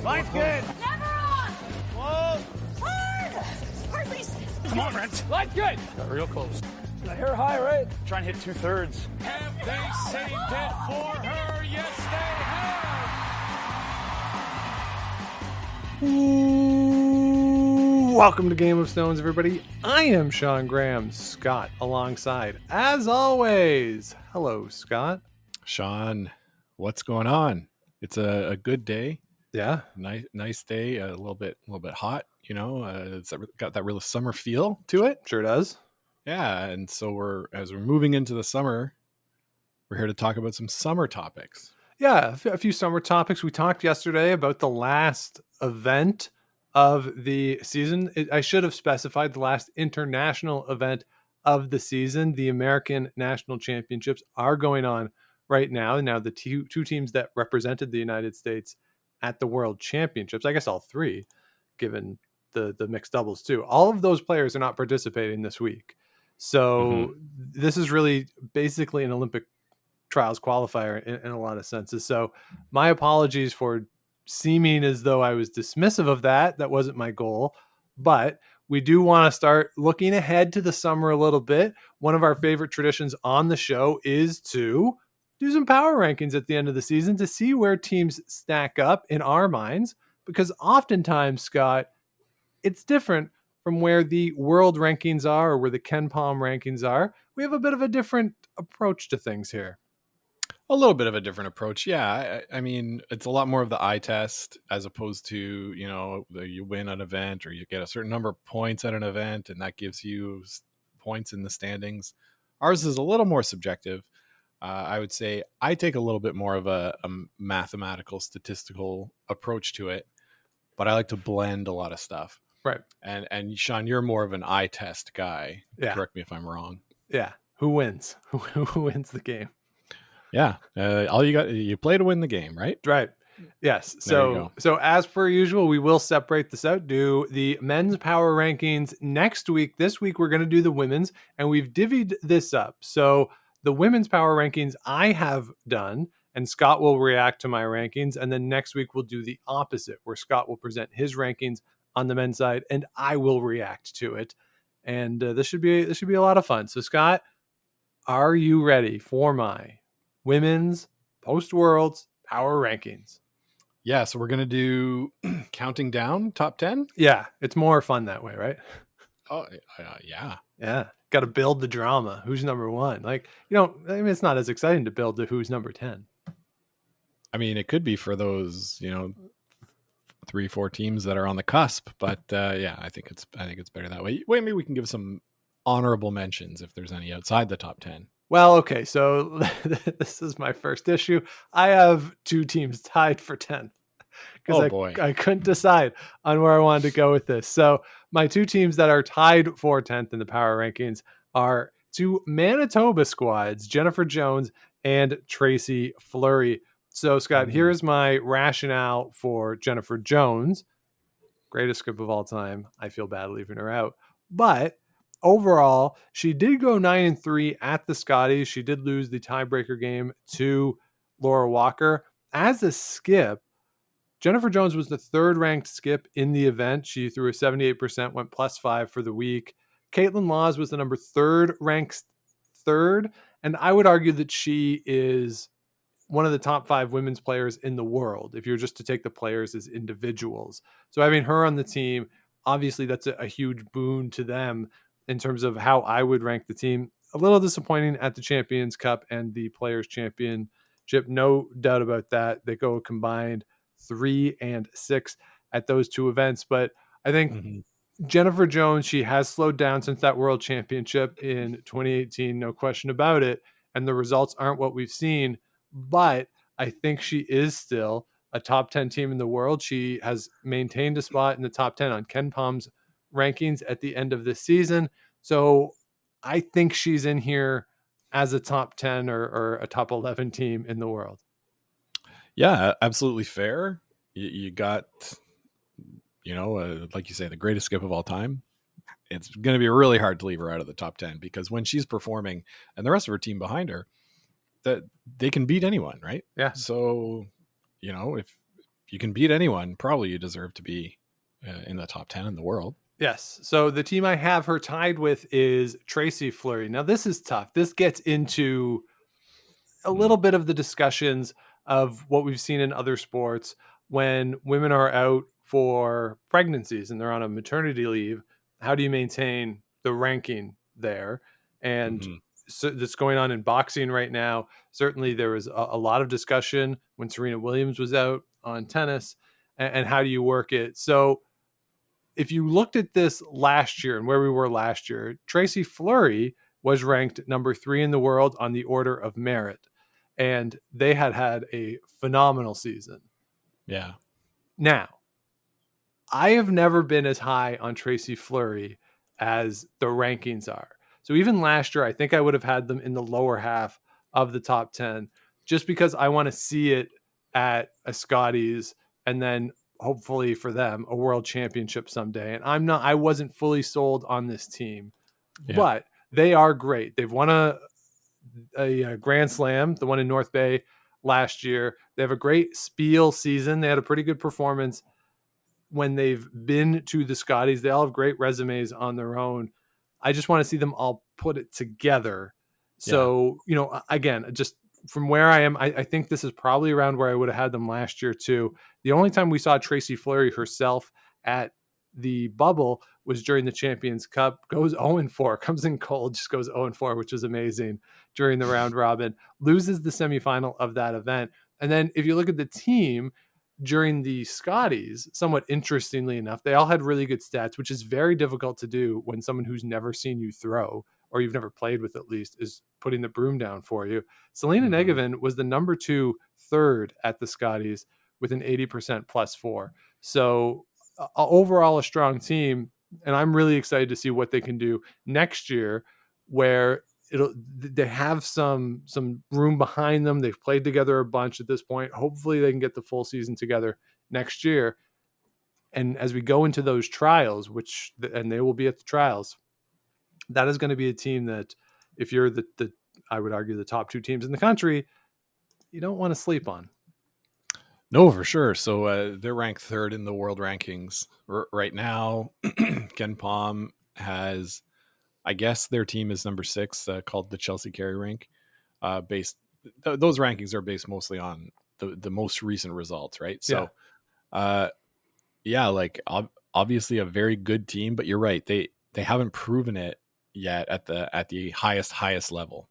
Line's good. Never on. Whoa. Hard. Hardly. Come on, Brent. Line's good. Got real close. I hear high, right? Try and hit 2/3. Have they saved it for her? Yes, they have. Ooh, welcome to Game of Stones, everybody. I am Sean Graham, Scott alongside, as always. Hello, Scott. Sean, what's going on? It's a good day. Yeah, Nice day. A little bit hot. You know, it's got that real summer feel to it. sure does. Yeah, and so as we're moving into the summer, we're here to talk about some summer topics. Yeah, a few summer topics. We talked yesterday about the last event of the season. I should have specified the last international event of the season. The American National Championships are going on right now. Now, the two teams that represented the United States at the World Championships, I guess all three, given the mixed doubles too, all of those players are not participating this week. So this is really basically an Olympic trials qualifier in a lot of senses. So my apologies for seeming as though I was dismissive of that. That wasn't my goal, but we do want to start looking ahead to the summer a little bit. One of our favorite traditions on the show is to do some power rankings at the end of the season to see where teams stack up in our minds, because oftentimes, Scott, it's different from where the world rankings are or where the Ken Palm rankings are. We have a bit of a different approach to things here. A little bit of a different approach. Yeah. I mean, it's a lot more of the eye test as opposed to, you know, you win an event or you get a certain number of points at an event and that gives you points in the standings. Ours is a little more subjective. I would say I take a little bit more of a mathematical, statistical approach to it, but I like to blend a lot of stuff. Right. And Sean, you're more of an eye test guy. Yeah. Correct me if I'm wrong. Yeah. Who wins? Who wins the game? Yeah. All you play to win the game, right? Right. Yes. So as per usual, we will separate this out, do the men's power rankings next week. This week, we're going to do the women's, and we've divvied this up. So the women's power rankings I have done, and Scott will react to my rankings. And then next week, we'll do the opposite, where Scott will present his rankings on the men's side, and I will react to it. And this should be a lot of fun. So Scott, are you ready for my women's post-Worlds power rankings? Yeah, so we're going to do counting down top 10. Yeah, it's more fun that way, right? Oh, yeah. Yeah, got to build the drama. Who's number one? Like, I mean, it's not as exciting to build the who's number 10. I mean, it could be for those, 3-4 teams that are on the cusp, but yeah, I think it's better that way. Maybe we can give some honorable mentions if there's any outside the top 10. Well, okay, so this is my first issue. I have two teams tied for 10 because I couldn't decide on where I wanted to go with this. So my two teams that are tied for 10th in the power rankings are two Manitoba squads, Jennifer Jones and Tracy Fleury. So, Scott, here's my rationale for Jennifer Jones. Greatest skip of all time. I feel bad leaving her out. But overall, she did go 9-3 at the Scotties. She did lose the tiebreaker game to Laura Walker. As a skip, Jennifer Jones was the third-ranked skip in the event. She threw a 78%, went +5 for the week. Caitlin Laws was the number ranked third, and I would argue that she is one of the top 5 women's players in the world, if you're just to take the players as individuals. So having her on the team, obviously that's a huge boon to them in terms of how I would rank the team. A little disappointing at the Champions Cup and the Players Championship, no doubt about that. They go combined 3 and 6 at those two events. But I think Jennifer Jones, she has slowed down since that World Championship in 2018, no question about it. And the results aren't what we've seen. But I think she is still a top 10 team in the world. She has maintained a spot in the top 10 on Ken Palm's rankings at the end of this season. So I think she's in here as a top 10 or a top 11 team in the world. Yeah, absolutely fair. You got, like you say, the greatest skip of all time. It's going to be really hard to leave her out of the top 10 because when she's performing and the rest of her team behind her, that they can beat anyone, right? Yeah. So, if you can beat anyone, probably you deserve to be in the top 10 in the world. Yes. So the team I have her tied with is Tracy Fleury. Now this is tough. This gets into a little bit of the discussions of what we've seen in other sports when women are out for pregnancies and they're on a maternity leave. How do you maintain the ranking there? And so that's going on in boxing right now. Certainly there was a lot of discussion when Serena Williams was out on tennis, and how do you work it? So if you looked at this last year and where we were last year, Tracy Fleury was ranked number 3 in the world on the order of merit. And they had a phenomenal season. Yeah. Now, I have never been as high on Tracy Fleury as the rankings are. So even last year, I think I would have had them in the lower half of the top 10, just because I want to see it at a Scotties and then hopefully for them a world championship someday. And I wasn't fully sold on this team, but they are great. They've won a Grand Slam, the one in North Bay last year. They have a great Spiel season. They had a pretty good performance when they've been to the Scotties. They all have great resumes on their own. I just want to see them all put it together. So, again, just from where I am, I think this is probably around where I would have had them last year too. The only time we saw Tracy Fleury herself at the bubble was during the Champions Cup. Goes 0-4, comes in cold, just goes 0-4, which was amazing during the round robin, loses the semifinal of that event. And then if you look at the team during the Scotties, somewhat interestingly enough, they all had really good stats, which is very difficult to do when someone who's never seen you throw, or you've never played with at least, is putting the broom down for you. Selena Negevin was the number 2 third at the Scotties with an 80% +4. So overall a strong team. And I'm really excited to see what they can do next year, where they have some room behind them. They've played together a bunch at this point. Hopefully they can get the full season together next year. And as we go into those trials, and they will be at the trials, that is going to be a team that if you're the I would argue the top 2 teams in the country, you don't want to sleep on. No, for sure. So they're ranked 3rd in the world rankings right now. Ken Palm has, I guess their team is number 6, called the Chelsea Carry Rink. Those rankings are based mostly on the most recent results, right? So, obviously a very good team, but you're right. They haven't proven it yet at the highest level.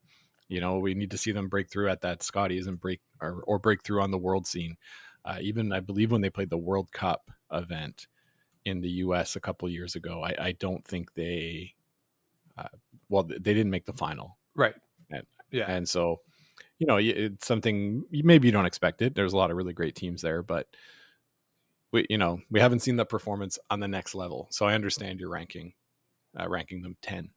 We need to see them break through at that Scotties and break through on the world scene. Even I believe when they played the World Cup event in the US a couple of years ago, I don't think they didn't make the final. Right. And so, it's something maybe you don't expect it. There's a lot of really great teams there, but we haven't seen that performance on the next level. So I understand your ranking them 10.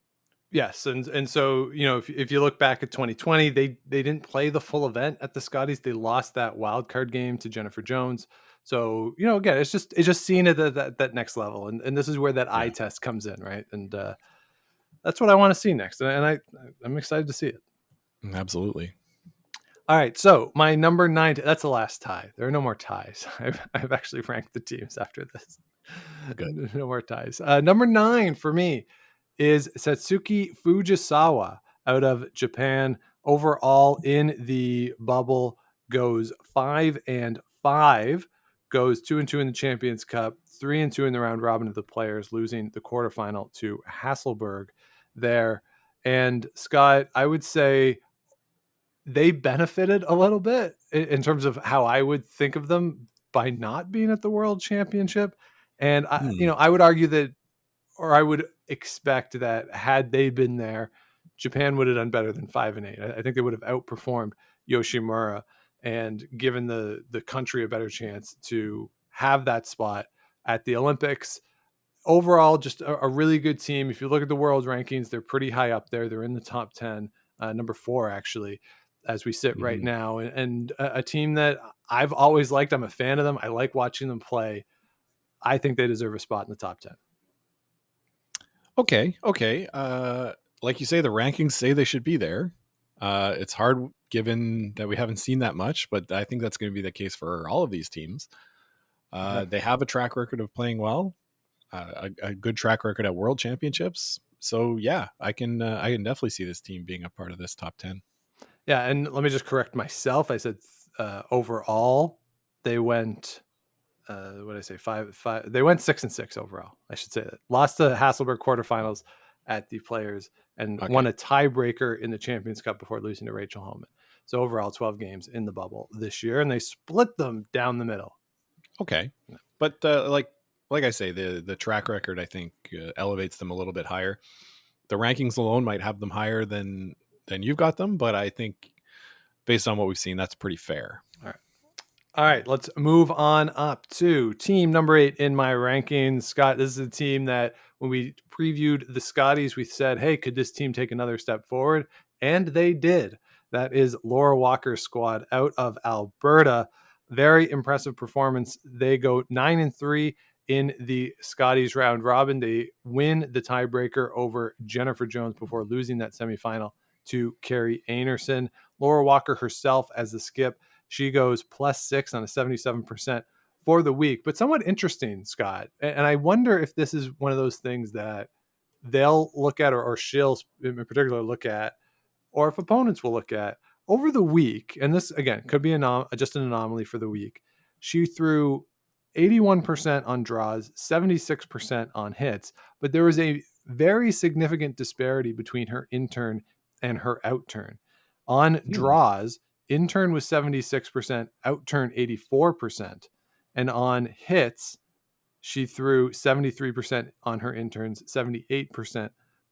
Yes, and so if you look back at 2020, they didn't play the full event at the Scotties. They lost that wild card game to Jennifer Jones. So again, it's just seeing it at that next level, and this is where that eye test comes in, right? And that's what I want to see next, and I'm excited to see it. Absolutely. All right, so my number 9. That's the last tie. There are no more ties. I've actually ranked the teams after this. Good. No more ties. Number 9 for me is Satsuki Fujisawa out of Japan. Overall in the bubble goes 5-5, goes 2-2 in the Champions Cup, 3-2 in the round robin of the players, losing the quarterfinal to Hasselberg there. And Scott, I would say they benefited a little bit in terms of how I would think of them by not being at the World Championship. And I would argue that, or I would expect that had they been there, Japan would have done better than 5-8. I think they would have outperformed Yoshimura and given the country a better chance to have that spot at the Olympics. Overall, just a really good team. If you look at the world rankings, they're pretty high up there. They're in the top 10, number 4 actually, as we sit right now. And a team that I've always liked. I'm a fan of them. I like watching them play. I think they deserve a spot in the top 10. Okay. Like you say, the rankings say they should be there. It's hard given that we haven't seen that much, but I think that's going to be the case for all of these teams. They have a track record of playing well, a good track record at World Championships. So yeah, I can definitely see this team being a part of this top 10. Yeah, and let me just correct myself. I said overall they went. What did I say? Five. They went 6-6 overall. I should say that. Lost the Hasselberg quarterfinals at the Players and won a tiebreaker in the Champions Cup before losing to Rachel Homan. So overall, 12 games in the bubble this year, and they split them down the middle. Okay, but like I say, the track record I think elevates them a little bit higher. The rankings alone might have them higher than you've got them, but I think based on what we've seen, that's pretty fair. All right, let's move on up to team number 8 in my rankings. Scott, this is a team that when we previewed the Scotties, we said, hey, could this team take another step forward? And they did. That is Laura Walker's squad out of Alberta. Very impressive performance. They go 9-3 in the Scotties round robin. They win the tiebreaker over Jennifer Jones before losing that semifinal to Carrie Anerson. Laura Walker herself as the skip, she goes +6 on a 77% for the week. But somewhat interesting, Scott. And I wonder if this is one of those things that they'll look at, or she'll in particular look at, or if opponents will look at over the week. And this, again, could be just an anomaly for the week. She threw 81% on draws, 76% on hits. But there was a very significant disparity between her in-turn and her out-turn. On draws, in-turn was 76%, out-turn 84%. And on hits, she threw 73% on her in-turns, 78%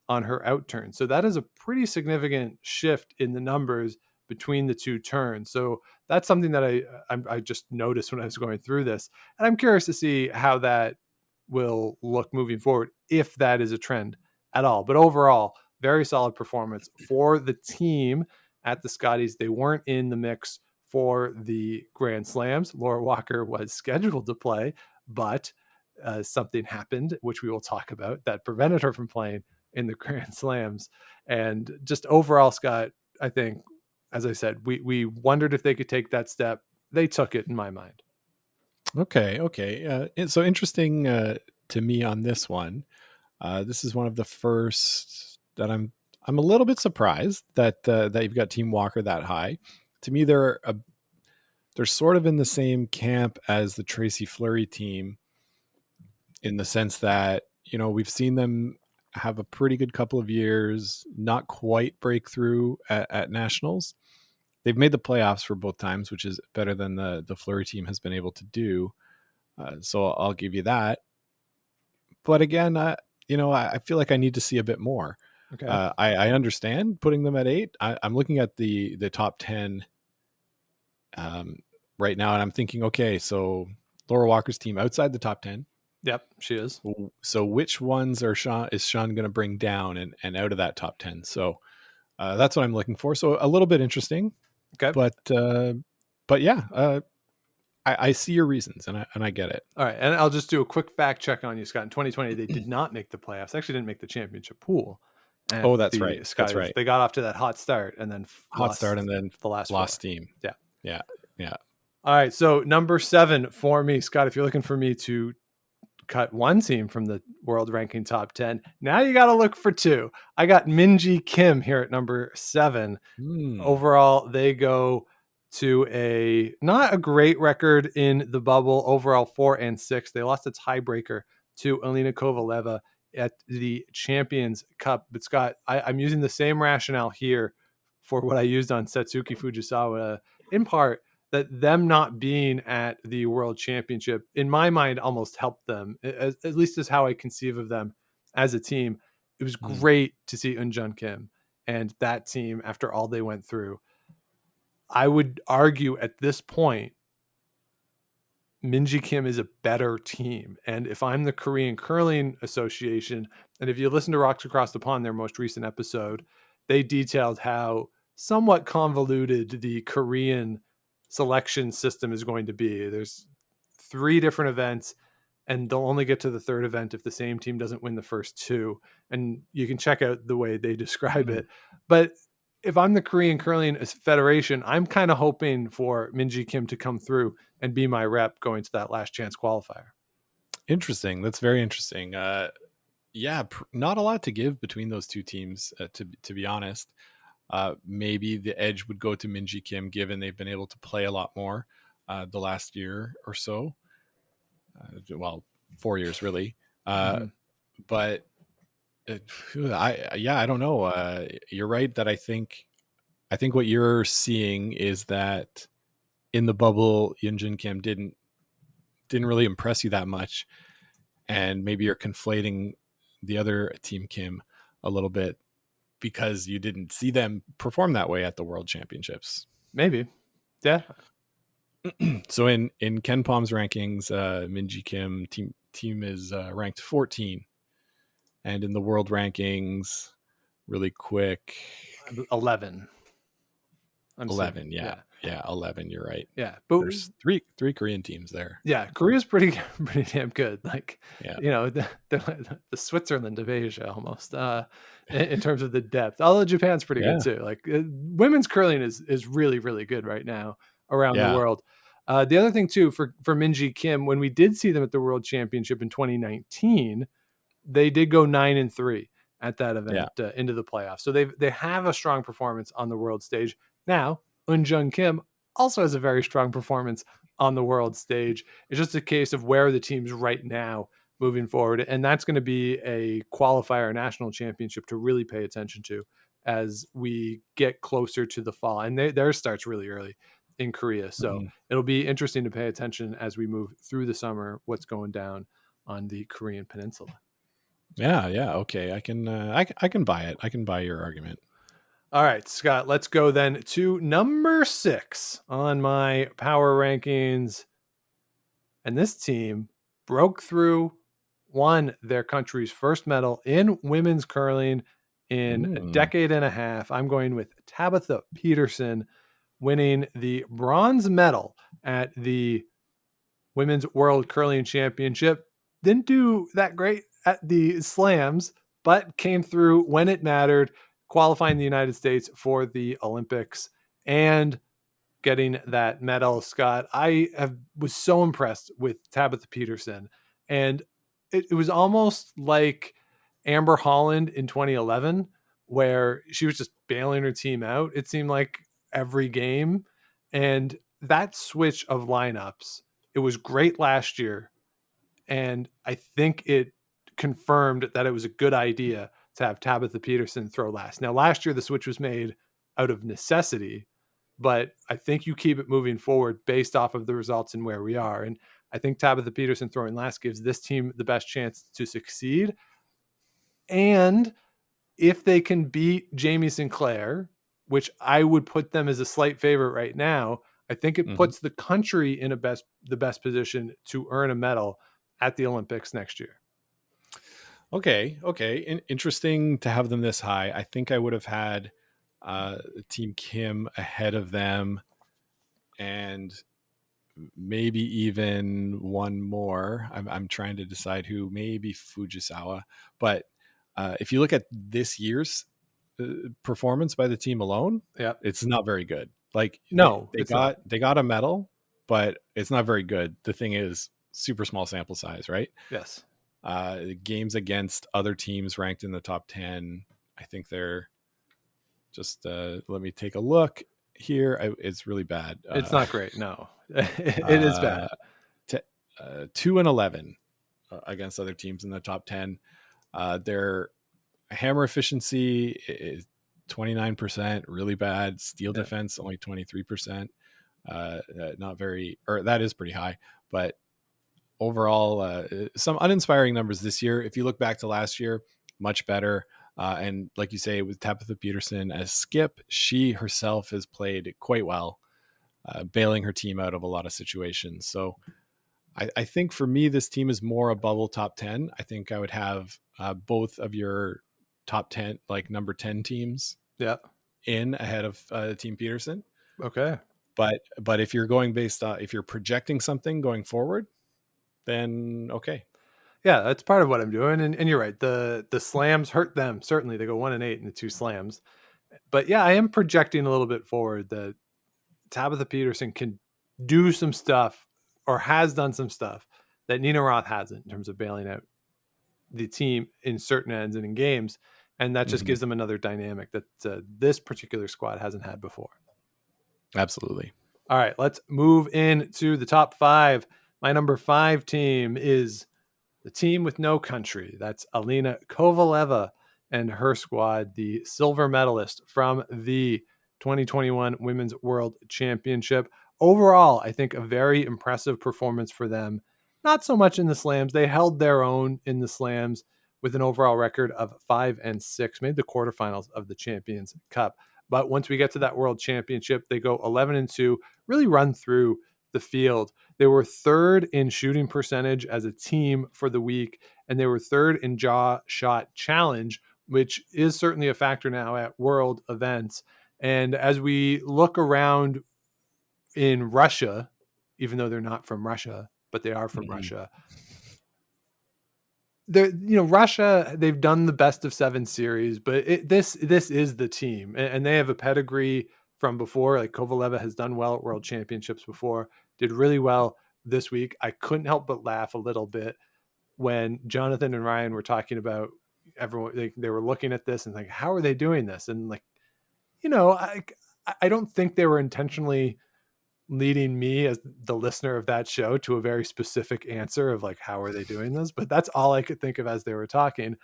on her out-turns. So that is a pretty significant shift in the numbers between the two turns. So that's something that I just noticed when I was going through this. And I'm curious to see how that will look moving forward, if that is a trend at all. But overall, very solid performance for the team at the Scotties. They weren't in the mix for the Grand Slams. Laura Walker was scheduled to play, but something happened, which we will talk about, that prevented her from playing in the Grand Slams. And just overall, Scott, I think, as I said, we wondered if they could take that step. They took it, in my mind. Okay. So interesting to me on this one. This is one of the first that I'm a little bit surprised that that you've got Team Walker that high. To me, they're sort of in the same camp as the Tracy Fleury team, in the sense that, you know, we've seen them have a pretty good couple of years, not quite break through at nationals. They've made the playoffs for both times, which is better than the Fleury team has been able to do. So I'll give you that. But again, you know, I feel like I need to see a bit more. Okay. I understand putting them at 8. I'm looking at the top 10 right now, and I'm thinking, okay, so Laura Walker's team outside the top 10. Yep, she is. So which ones is Sean going to bring down and out of that top 10? So that's what I'm looking for. So a little bit interesting. Okay. But yeah, I see your reasons, and I get it. All right, and I'll just do a quick fact check on you, Scott. In 2020, they did not make the playoffs. They actually didn't make the championship pool. Oh, that's right. Scotties. That's right. They got off to that hot start and then the last four. steam. Yeah. All right, so number 7 for me, Scott. If you're looking for me to cut one team from the world ranking top 10, now you got to look for 2. I got Minji Kim here at number 7. Overall, they go to not a great record in the bubble. Overall, 4-6. They lost a tiebreaker to Alina Kovaleva at the Champions Cup. But Scott, I'm using the same rationale here for what I used on Satsuki Fujisawa, in part that them not being at the World Championship, in my mind, almost helped them, at least is how I conceive of them as a team. It was great to see Eunjun Kim and that team after all they went through. I would argue at this point, Minji Kim is a better team. And if I'm the Korean Curling Association, and if you listen to Rocks Across the Pond, their most recent episode, they detailed how somewhat convoluted the Korean selection system is going to be. There's 3 different events, and they'll only get to the 3rd event if the same team doesn't win the first 2. And you can check out the way they describe it. But if I'm the Korean Curling Federation, I'm kind of hoping for Minji Kim to come through and be my rep going to that last chance qualifier. Interesting. That's very interesting. Yeah, not a lot to give between those two teams, to be honest. Maybe the edge would go to Minji Kim, given they've been able to play a lot more the last year or so. Well, 4 years really. But I don't know. You're right that I think what you're seeing is that in the bubble, Yunjin Kim didn't really impress you that much, and maybe you're conflating the other team Kim a little bit because you didn't see them perform that way at the World Championships. Maybe, yeah. So in Ken Palm's rankings, Minji Kim team is ranked 14, and in the world rankings, really quick, 11. 11, yeah, 11. You're right. Yeah, but there's three Korean teams there. Yeah, Korea's pretty damn good. Like, the Switzerland of Asia almost in terms of the depth. Although Japan's pretty good too. Like, women's curling is really, really good right now around the world. The other thing too for Minji Kim, when we did see them at the World Championship in 2019, they did go 9-3 at that event into the playoffs. So they have a strong performance on the world stage. Now, Eunjung Kim also has a very strong performance on the world stage. It's just a case of where are the teams right now moving forward. And that's going to be a qualifier national championship to really pay attention to as we get closer to the fall. And theirs starts really early in Korea. So it'll be interesting to pay attention as we move through the summer, what's going down on the Korean peninsula. Yeah. Okay. I can buy it. I can buy your argument. All right, Scott, let's go then to number 6 on my power rankings. And this team broke through, won their country's first medal in women's curling in a decade and a half. I'm going with Tabitha Peterson winning the bronze medal at the Women's World Curling Championship. Didn't do that great at the slams, but came through when it mattered, qualifying the United States for the Olympics and getting that medal. Scott, I was so impressed with Tabitha Peterson, and it was almost like Amber Holland in 2011, where she was just bailing her team out, it seemed like, every game. And that switch of lineups, it was great last year, and I think it confirmed that it was a good idea to have Tabitha Peterson throw last. Now, last year, the switch was made out of necessity, but I think you keep it moving forward based off of the results and where we are. And I think Tabitha Peterson throwing last gives this team the best chance to succeed. And if they can beat Jamie Sinclair, which I would put them as a slight favorite right now, I think it puts the country in the best position to earn a medal at the Olympics next year. Okay. Interesting to have them this high. I think I would have had Team Kim ahead of them, and maybe even one more. I'm trying to decide who. Maybe Fujisawa. But if you look at this year's performance by the team alone, it's not very good. Like, no, they got a medal, but it's not very good. The thing is, super small sample size, right? Yes. Games against other teams ranked in the top 10, I think they're just let me take a look here. It's really bad. It's not great. No, it is bad. 2-11 against other teams in the top 10. Their hammer efficiency is 29%, really bad. Steel defense only 23%. Not very, or that is pretty high, but overall, some uninspiring numbers this year. If you look back to last year, much better. And like you say, with Tabitha Peterson as skip, she herself has played quite well, bailing her team out of a lot of situations. So I think for me, this team is more a bubble top 10. I think I would have both of your top 10, like number 10 teams in ahead of Team Peterson. Okay. But if you're going based on, if you're projecting something going forward, then okay. Yeah, that's part of what I'm doing. And you're right. The slams hurt them. Certainly they go 1-8 in the 2 slams. But yeah, I am projecting a little bit forward that Tabitha Peterson can do some stuff or has done some stuff that Nina Roth hasn't in terms of bailing out the team in certain ends and in games. And that just gives them another dynamic that this particular squad hasn't had before. Absolutely. All right, let's move into the top 5. My number 5 team is the team with no country. That's Alina Kovaleva and her squad, the silver medalist from the 2021 Women's World Championship. Overall, I think a very impressive performance for them. Not so much in the slams. They held their own in the slams with an overall record of 5-6, made the quarterfinals of the Champions Cup. But once we get to that World Championship, they go 11-2, really run through the field. They were third in shooting percentage as a team for the week, and they were third in jaw shot challenge, which is certainly a factor now at world events. And as we look around in Russia, even though they're not from Russia, but they are from Russia, Russia, they've done the best of 7 series, but this is the team, and they have a pedigree from before. Like Kovaleva has done well at World Championships before, did really well this week. I couldn't help but laugh a little bit when Jonathan and Ryan were talking about everyone. They were looking at this and like, how are they doing this? And like, I don't think they were intentionally leading me as the listener of that show to a very specific answer of like, how are they doing this? But that's all I could think of as they were talking.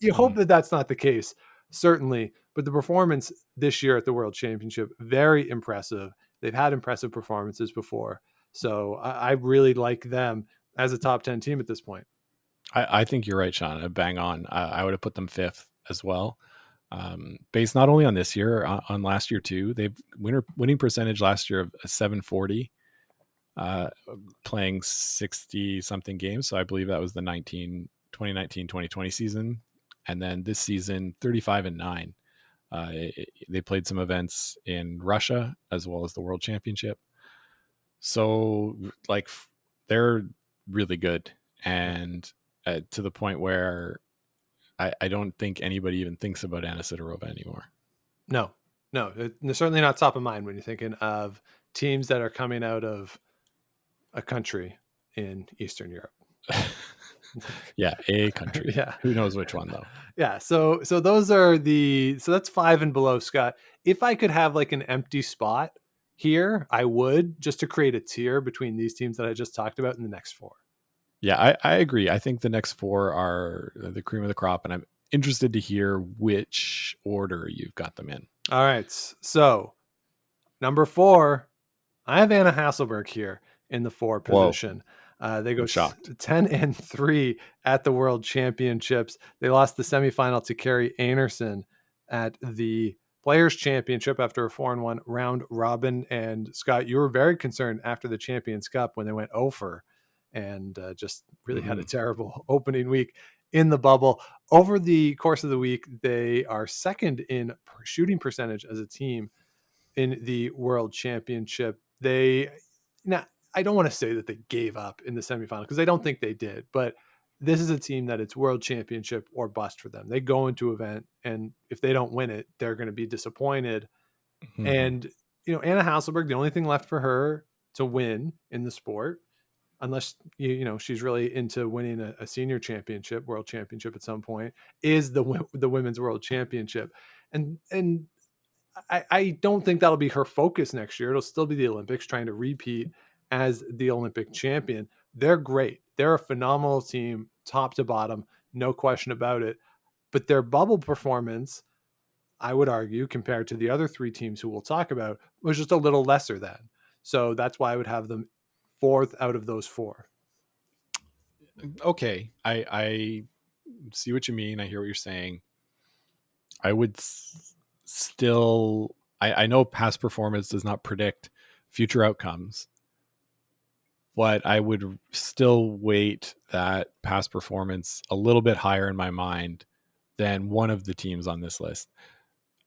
You hope that that's not the case, certainly. But the performance this year at the World Championship, very impressive. They've had impressive performances before. So I really like them as a top 10 team at this point. I think you're right, Sean. Bang on. I would have put them 5th as well. Based not only on this year, on last year too. They've winning percentage last year of 740, playing 60 something games. So I believe that was the 2019-2020 season. And then this season, 35-9. They played some events in Russia as well as the World Championship. So like they're really good. And to the point where I don't think anybody even thinks about Anna Sidorova anymore. No, they're certainly not top of mind when you're thinking of teams that are coming out of a country in Eastern Europe. Yeah, a country. Yeah, who knows which one though? Yeah, so those are so that's 5 and below, Scott. If I could have like an empty spot here, I would, just to create a tier between these teams that I just talked about in the next 4. Yeah, I agree. I think the next 4 are the cream of the crop, and I'm interested to hear which order you've got them in. All right. So number 4, I have Anna Hasselberg here in the 4 position. They go 10-3 at the World Championships. They lost the semifinal to Carrie Anderson at the Players Championship after a 4-1 round robin. And Scott, you were very concerned after the Champions Cup when they went 0-4 and just really had a terrible opening week in the bubble. Over the course of the week, they are second in shooting percentage as a team in the World Championship. I don't want to say that they gave up in the semifinal because I don't think they did, but this is a team that it's World Championship or bust for them. They go into event, and if they don't win it, they're going to be disappointed. And, Anna Hasselberg, the only thing left for her to win in the sport, unless, she's really into winning a senior championship, world championship at some point, is the Women's World Championship. And I don't think that'll be her focus next year. It'll still be the Olympics, trying to repeat as the Olympic champion. They're great. They're a phenomenal team, top to bottom, no question about it. But their bubble performance, I would argue, compared to the other 3 teams who we'll talk about, was just a little lesser than. So that's why I would have them 4th out of those 4. Okay. I see what you mean. I hear what you're saying. I would still, I know past performance does not predict future outcomes, but I would still weight that past performance a little bit higher in my mind than one of the teams on this list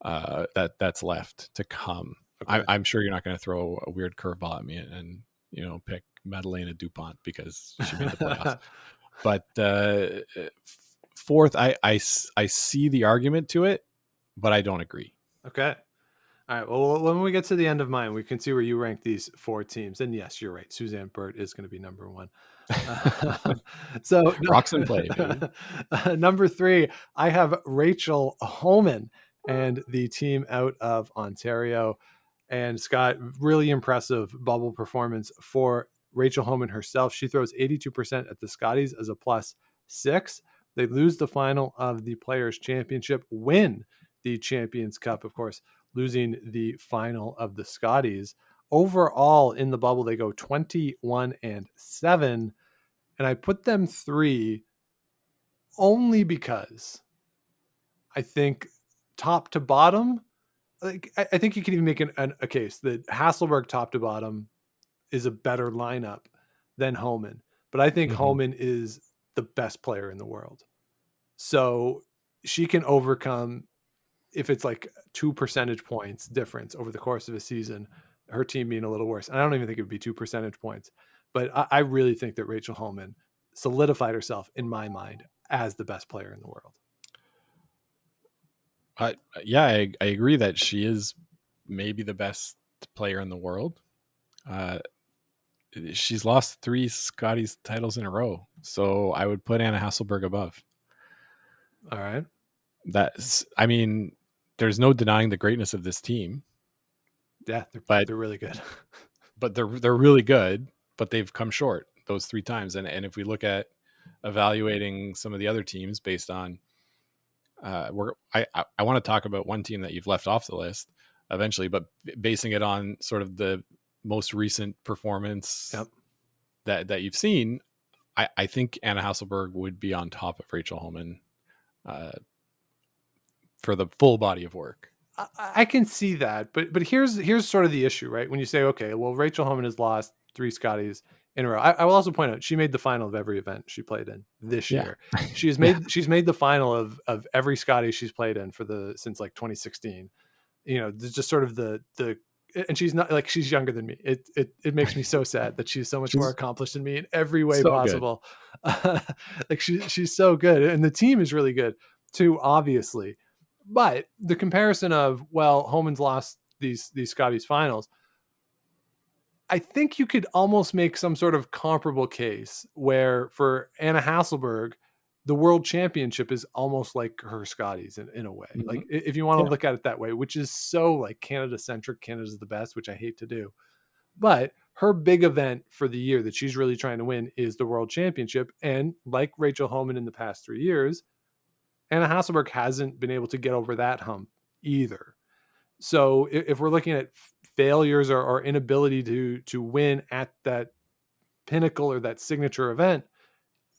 that's left to come. Okay. I'm sure you're not going to throw a weird curveball at me and pick Madeleine Dupont because she made the playoffs. But 4th, I see the argument to it, but I don't agree. Okay. All right. Well, when we get to the end of mine, we can see where you rank these 4 teams. And yes, you're right. Suzanne Birt is going to be number 1. So Rocks and play, baby. Number 3, I have Rachel Homan and the team out of Ontario. And Scott, really impressive bubble performance for Rachel Homan herself. She throws 82% at the Scotties as a +6. They lose the final of the Players' Championship, win the Champions Cup, of course, losing the final of the Scotties. Overall, in the bubble, they go 21-7. And I put them 3 only because I think top to bottom, like I think you can even make a case that Hasselberg top to bottom is a better lineup than Homan. But I think Homan is the best player in the world. So she can overcome, if it's like 2 percentage points difference over the course of a season, her team being a little worse. And I don't even think it would be 2 percentage points. But I really think that Rachel Homan solidified herself in my mind as the best player in the world. I agree that she is maybe the best player in the world. She's lost 3 Scotties titles in a row, so I would put Anna Hasselberg above. All right. I mean, there's no denying the greatness of this team. Yeah, they're really good. But they're really good, but they've come short those 3 times. And if we look at evaluating some of the other teams based on, I want to talk about one team that you've left off the list eventually, but basing it on sort of the most recent performance that you've seen, I think Anna Hasselberg would be on top of Rachel Homan for the full body of work. I can see that, but here's sort of the issue, right? When you say, okay, well, Rachel Homan has lost 3 Scotties in a row. I will also point out she made the final of every event she played in this year. She's made the final of every Scottie she's played in since like 2016. You know, just sort of the and she's not like, she's younger than me. It makes me so sad that she's so much more accomplished than me in every way possible. Like she's so good, and the team is really good too, obviously. But the comparison of, well, Homan's lost these Scotties finals, I think you could almost make some sort of comparable case where for Anna Hasselberg, the world championship is almost like her Scotties in a way. Like if you want to look at it that way, which is so like Canada centric, Canada's the best, which I hate to do. But her big event for the year that she's really trying to win is the world championship. And like Rachel Homan in the past 3 years, Anna Hasselberg hasn't been able to get over that hump either. So if we're looking at failures or inability to win at that pinnacle or that signature event,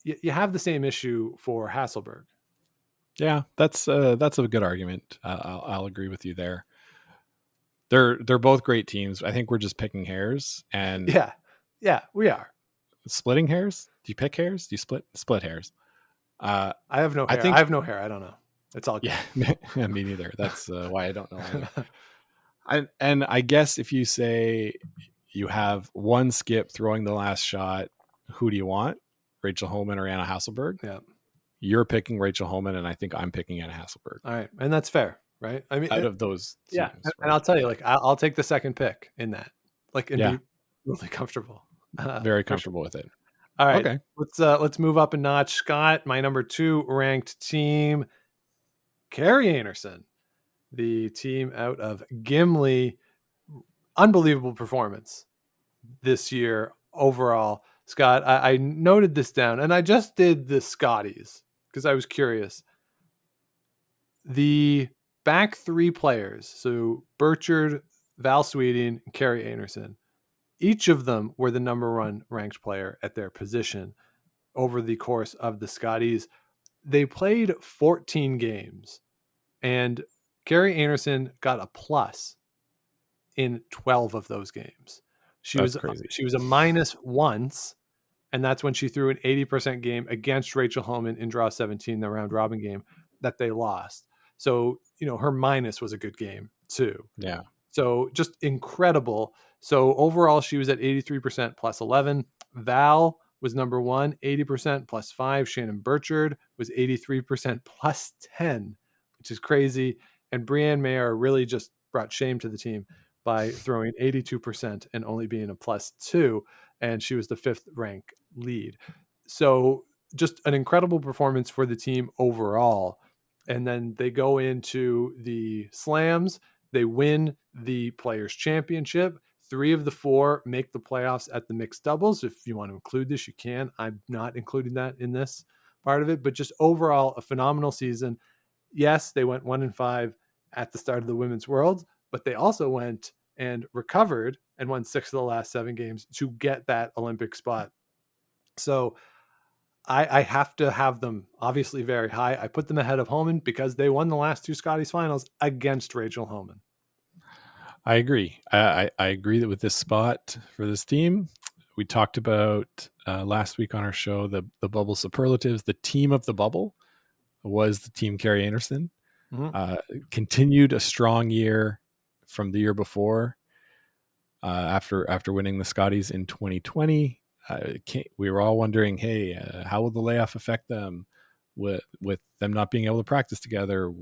you have the same issue for Hasselberg. Yeah, that's a good argument. I'll agree with you there. They're both great teams. I think we're just picking hairs, and yeah, we are splitting hairs. Do you pick hairs? Do you split hairs? I have no hair. I have no hair. I don't know. It's all good. Yeah, me neither. That's why I don't know either. And I guess if you say you have one skip throwing the last shot, who do you want? Rachel Homan or Anna Hasselberg? Yeah. You're picking Rachel Homan, and I think I'm picking Anna Hasselberg. All right. And that's fair, right? I mean, out of those teams, yeah. right? And I'll tell you, like, I'll take the second pick in that. Like, and be really comfortable. Very comfortable with it. All right. Okay. Let's move up a notch. Scott, my number 2 ranked team, Carrie Anderson, the team out of Gimli. Unbelievable performance this year overall. Scott, I noted this down, and I just did the Scotties because I was curious. The back 3 players, so Burchard, Val Sweeting, and Carrie Anderson, each of them were the number 1 ranked player at their position over the course of the Scotties. They played 14 games, and Carrie Anderson got a plus in 12 of those games. She was a minus once, and that's when she threw an 80% game against Rachel Homan in draw 17, the round robin game that they lost. So, her minus was a good game too. Yeah. So just incredible. So overall, she was at 83% plus 11. Val was number 1, 80% plus 5. Shannon Burchard was 83% plus 10, which is crazy. And Brianne Mayer really just brought shame to the team by throwing 82% and only being a +2. And she was the 5th rank lead. So just an incredible performance for the team overall. And then they go into the slams. They win the Players' Championship. 3 of the 4 make the playoffs at the mixed doubles. If you want to include this, you can. I'm not including that in this part of it, but just overall a phenomenal season. Yes, they went 1-5 at the start of the Women's Worlds, but they also went and recovered and won 6 of the last 7 games to get that Olympic spot. So I have to have them obviously very high. I put them ahead of Homan because they won the last 2 Scotties finals against Rachel Homan. I agree. I agree that with this spot for this team, we talked about last week on our show, the bubble superlatives. The team of the bubble was the team Carrie Anderson. Continued a strong year from the year before. After winning the Scotties in 2020, we were all wondering, hey, how will the layoff affect them with them not being able to practice together?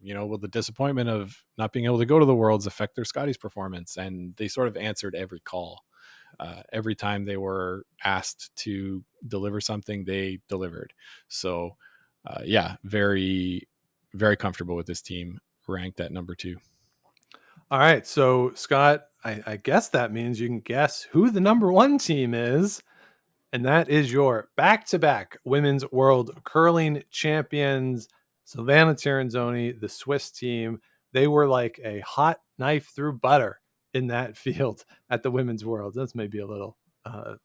Will the disappointment of not being able to go to the Worlds affect their Scotties performance? And they sort of answered every call. Every time they were asked to deliver something, they delivered. So, very, very comfortable with this team, ranked at number 2. All right. So, Scott, I guess that means you can guess who the number 1 team is. And that is your back-to-back Women's World Curling Champions, Silvana Tirinzoni, the Swiss team. They were like a hot knife through butter in that field at the Women's World. That's maybe a little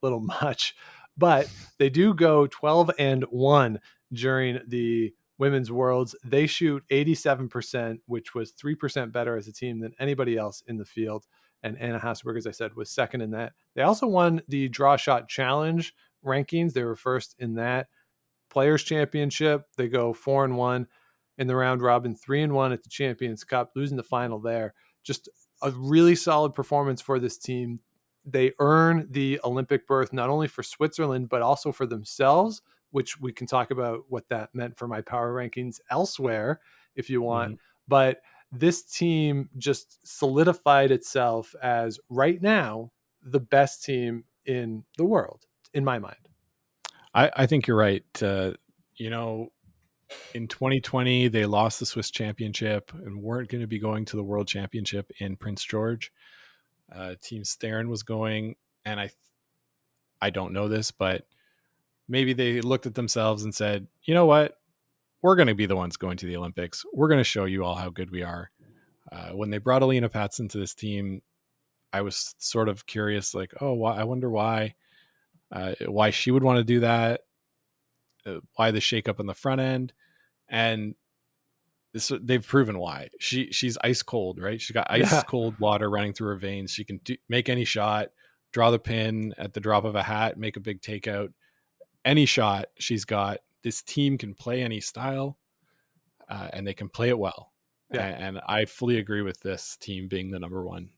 much, but they do go 12-1 during the Women's Worlds. They shoot 87%, which was 3% better as a team than anybody else in the field. And Anna Hasselberg, as I said, was second in that. They also won the Draw Shot Challenge rankings. They were first in that. Players' Championship, they go 4-1 in the round robin, 3-1 at the Champions Cup, losing the final there. Just a really solid performance for this team. They earn the Olympic berth not only for Switzerland, but also for themselves, which we can talk about what that meant for my power rankings elsewhere if you want. But this team just solidified itself as right now the best team in the world, in my mind. I think you're right. In 2020, they lost the Swiss Championship and weren't going to be going to the World Championship in Prince George. Team Stern was going, and I don't know this, but maybe they looked at themselves and said, you know what? We're going to be the ones going to the Olympics. We're going to show you all how good we are. When they brought Alina Patson to this team, I was sort of curious, like, oh, I wonder why she would want to do that. Why the shakeup on the front end, and they've proven why. She's ice cold, right? She's got ice cold water running through her veins. She can make any shot, draw the pin at the drop of a hat, make a big takeout. Any shot she's got. This team can play any style, and they can play it well. Yeah. And I fully agree with this team being the number one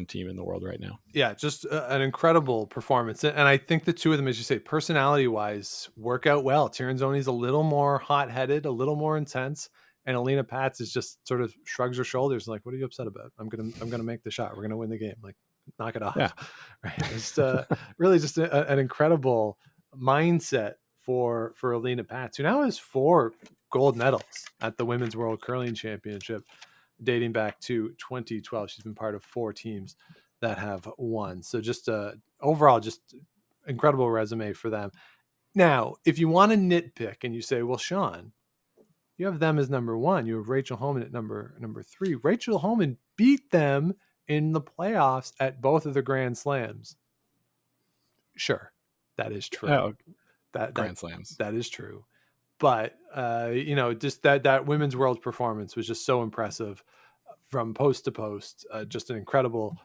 team in the world right now. Yeah, just an incredible performance. And I think the two of them, as you say, personality-wise, work out well. Tirinzoni's a little more hot-headed, a little more intense, and Alina Pats is just sort of shrugs her shoulders like, what are you upset about? I'm gonna make the shot. We're gonna win the game. Like, knock it off. Yeah. Right. It's really just an incredible mindset for Alina Pats, who now has 4 gold medals at the Women's World Curling Championship dating back to 2012. She's been part of 4 teams that have won. So just overall, just incredible resume for them. Now, if you want to nitpick and you say, well, Sean, you have them as number 1. You have Rachel Homan at number 3. Rachel Homan beat them in the playoffs at both of the Grand Slams. Sure, that is true. Oh, Grand Slams. That is true. But, just that Women's World performance was just so impressive from post to post. Just an incredible,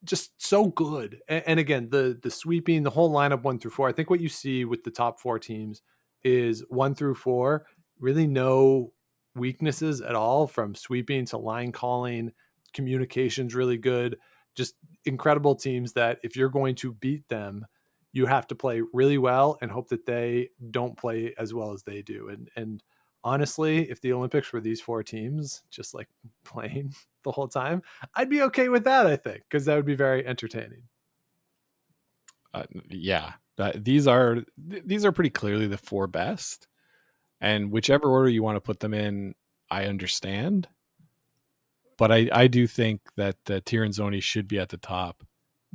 just so good. And again, the sweeping, the whole lineup 1 through 4. I think what you see with the top 4 teams is 1 through 4, really no weaknesses at all, from sweeping to line calling, communication's really good. Just incredible teams that if you're going to beat them, you have to play really well and hope that they don't play as well as they do. And honestly, if the Olympics were these 4 teams just like playing the whole time, I'd be okay with that, I think, because that would be very entertaining. Yeah, these are pretty clearly the 4 best, and whichever order you want to put them in, I understand. But I do think that the Tirinzoni should be at the top,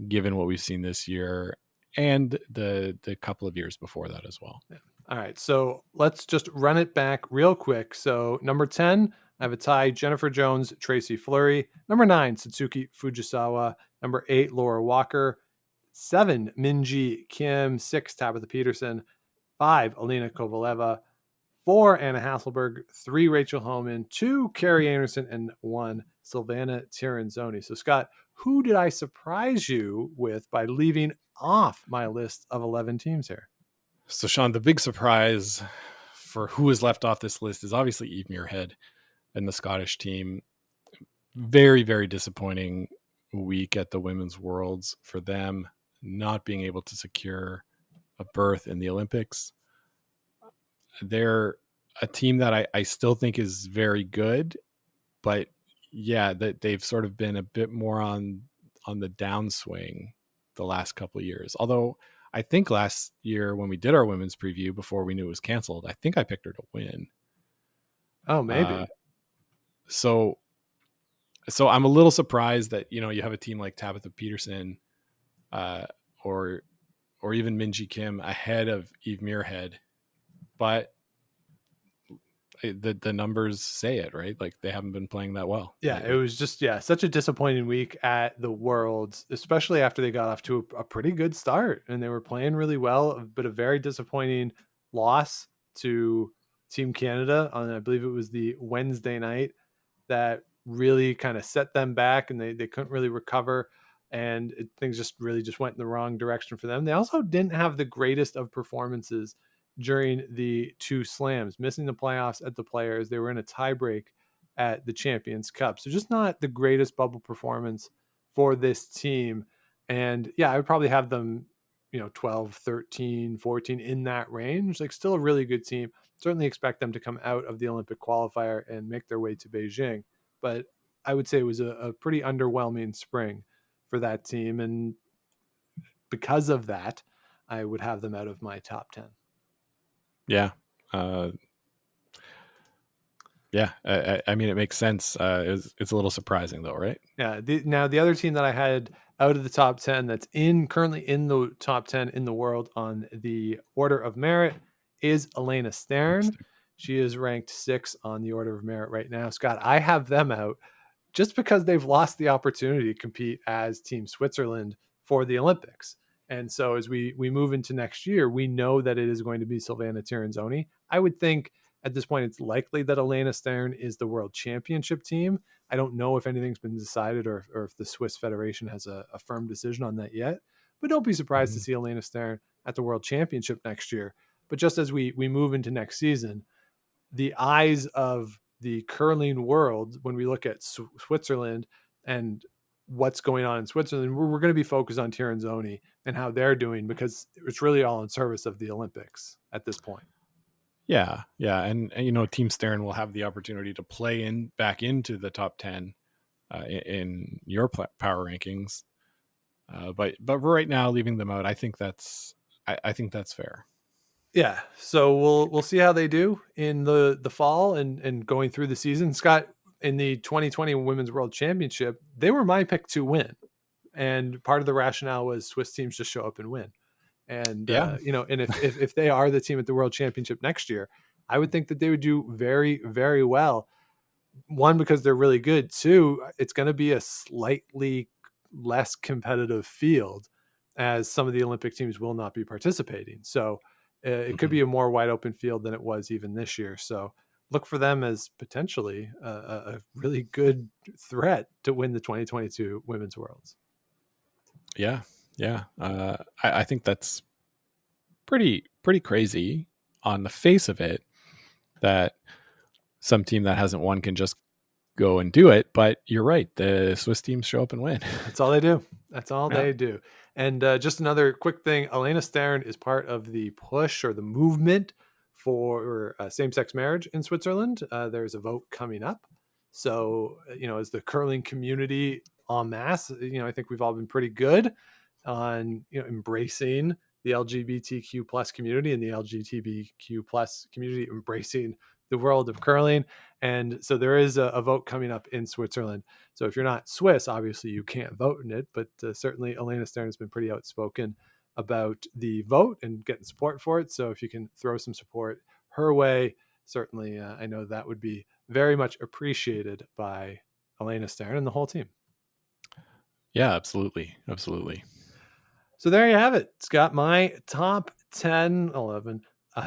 given what we've seen this year and the couple of years before that as well. Yeah. All right, so let's just run it back real quick. So number 10, I have a tie: Jennifer Jones, Tracy Fleury. Number 9, Satsuki Fujisawa. Number 8, Laura Walker. 7, Minji Kim. 6, Tabitha Peterson. 5, Alina Kovaleva. 4, Anna Hasselberg. 3, Rachel Homan. 2, Carrie Anderson. And 1, Silvana Tirinzoni. So, Scott, who did I surprise you with by leaving off my list of 11 teams here? So, Sean, the big surprise for who is left off this list is obviously Eve Muirhead and the Scottish team. Very, very disappointing week at the Women's Worlds for them, not being able to secure a berth in the Olympics. They're a team that I still think is very good, but yeah, that they've sort of been a bit more on the downswing the last couple of years. Although I think last year when we did our women's preview before we knew it was canceled, I think I picked her to win. Oh, maybe. So I'm a little surprised that, you have a team like Tabitha Peterson or even Minji Kim ahead of Eve Muirhead, but the numbers say it, right? Like, they haven't been playing that well. Yeah, it was just such a disappointing week at the Worlds, especially after they got off to a pretty good start and they were playing really well, but a very disappointing loss to Team Canada on, I believe it was the Wednesday night, that really kind of set them back, and they couldn't really recover, and things just went in the wrong direction for them. They also didn't have the greatest of performances during the 2 slams, missing the playoffs at the Players. They were in a tiebreak at the Champions Cup. So just not the greatest bubble performance for this team. And yeah, I would probably have them, 12, 13, 14 in that range. Like, still a really good team. Certainly expect them to come out of the Olympic qualifier and make their way to Beijing. But I would say it was a pretty underwhelming spring for that team. And because of that, I would have them out of my top 10. Yeah. Yeah. I mean, it makes sense. It's a little surprising though, right? Yeah. Now the other team that I had out of the top 10 that's currently in the top 10 in the world on the order of merit is Elena Stern. She is ranked 6 on the order of merit right now. Scott, I have them out just because they've lost the opportunity to compete as Team Switzerland for the Olympics. And so as we move into next year, we know that it is going to be Silvana Tirinzoni. I would think at this point it's likely that Elena Stern is the world championship team. I don't know if anything's been decided or if the Swiss Federation has a firm decision on that yet. But don't be surprised to see Elena Stern at the world championship next year. But just as we move into next season, the eyes of the curling world, when we look at Switzerland and what's going on in Switzerland, we're going to be focused on Tirinzoni and how they're doing, because it's really all in service of the Olympics at this point. Yeah. And Team Stern will have the opportunity to play back into the top 10 in your power rankings. But right now, leaving them out, I think that's fair. Yeah. So we'll see how they do in the fall and going through the season. Scott, in the 2020 Women's World Championship, they were my pick to win. And part of the rationale was Swiss teams just show up and win. And, and if they are the team at the World Championship next year, I would think that they would do very, very well. One, because they're really good. Two, it's going to be a slightly less competitive field, as some of the Olympic teams will not be participating. So it could be a more wide open field than it was even this year. So look for them as potentially a really good threat to win the 2022 Women's Worlds. Yeah. I think that's pretty crazy on the face of it, that some team that hasn't won can just go and do it. But you're right, the Swiss teams show up and win. That's all they do. They do. And just another quick thing, Elena Stern is part of the push or the movement for same-sex marriage in Switzerland. There's a vote coming up. So, as the curling community en masse, I think we've all been pretty good on, embracing the LGBTQ plus community and the LGBTQ plus community embracing the world of curling. And so there is a vote coming up in Switzerland. So if you're not Swiss, obviously you can't vote in it, but certainly Elena Stern has been pretty outspoken about the vote and getting support for it. So if you can throw some support her way, certainly I know that would be very much appreciated by Elena Stern and the whole team. Yeah, absolutely. Absolutely. So there you have it. It's got my top 10, 11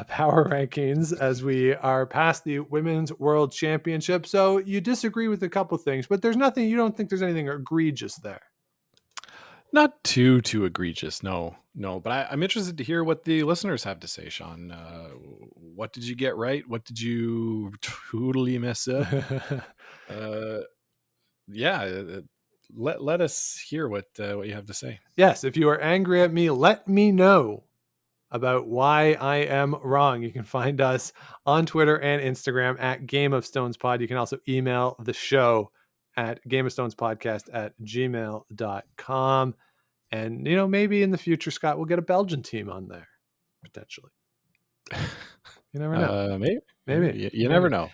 power rankings as we are past the Women's World Championship. So you disagree with a couple things, but there's nothing, you don't think there's anything egregious there? Not too egregious. No. But I'm interested to hear what the listeners have to say, Sean. What did you get right? What did you totally mess up? Let us hear what you have to say. Yes, if you are angry at me, let me know about why I am wrong. You can find us on Twitter and Instagram at Game of Stones Pod. You can also email the show at gameofstonespodcast@gmail.com. And, maybe in the future, Scott, we'll get a Belgian team on there, potentially. You never know. Maybe. You never know.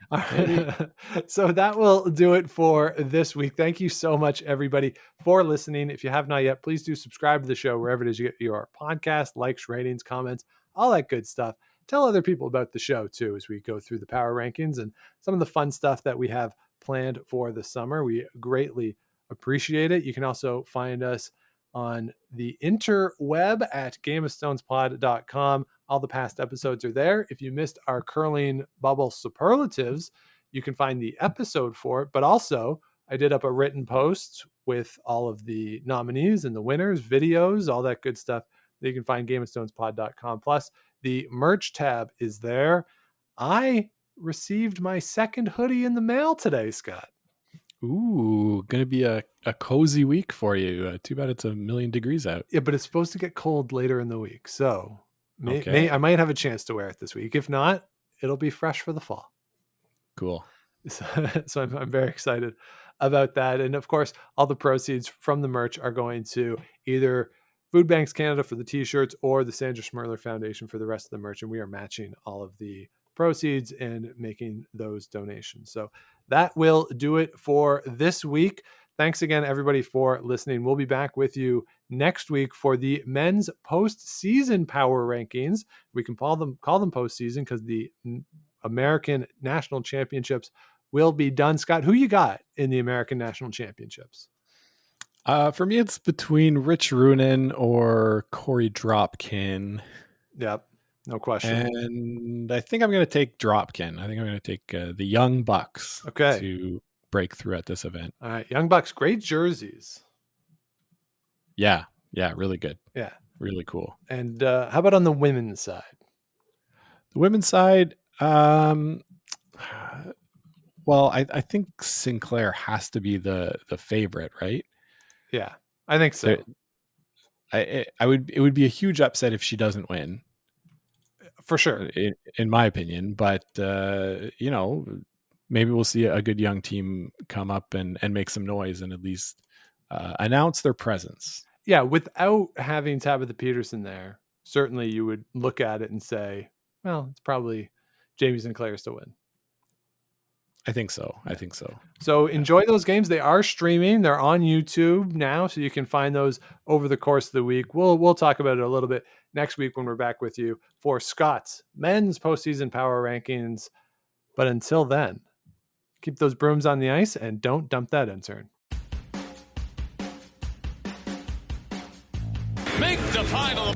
So that will do it for this week. Thank you so much, everybody, for listening. If you have not yet, please do subscribe to the show wherever it is you get your podcast, likes, ratings, comments, all that good stuff. Tell other people about the show, too, as we go through the power rankings and some of the fun stuff that we have planned for the summer. We greatly appreciate it. You can also find us on the interweb at gameofstonespod.com. All the past episodes are there. If you missed our curling bubble superlatives, you can find the episode for it. But also, I did up a written post with all of the nominees and the winners, videos, all that good stuff that you can find gameofstonespod.com. Plus, the merch tab is there. I received my second hoodie in the mail today, Scott. Ooh, gonna be a cozy week for you. Too bad it's 1,000,000 degrees out. Yeah, but it's supposed to get cold later in the week. So Okay. I might have a chance to wear it this week. If not, it'll be fresh for the fall. Cool. So I'm very excited about that. And of course, all the proceeds from the merch are going to either Food Banks Canada for the t-shirts or the Sandra Schmerler Foundation for the rest of the merch. And we are matching all of the proceeds and making those donations. So that will do it for this week. Thanks again, everybody, for listening. We'll be back with you next week for the men's postseason power rankings. We can call them postseason because the American National Championships will be done. Scott, who you got in the American National Championships? For me, it's between Rich Runin or Corey Dropkin. Yep. No question. And I think I'm going to take Dropkin. I think I'm going to take the Young Bucks to break through at this event. All right. Young Bucks, great jerseys. Yeah. Really good. Yeah. Really cool. And how about on the women's side? The women's side, well, I think Sinclair has to be the favorite, right? Yeah, I think so. It would be a huge upset if she doesn't win. For sure. In my opinion. But, maybe we'll see a good young team come up and make some noise and at least announce their presence. Yeah, without having Tabitha Peterson there, certainly you would look at it and say, well, it's probably Jamie Sinclair's to win. I think so. So enjoy those games. They are streaming. They're on YouTube now, so you can find those over the course of the week. We'll talk about it a little bit next week when we're back with you for Scott's men's postseason power rankings. But until then, keep those brooms on the ice and don't dump that intern. Make the final.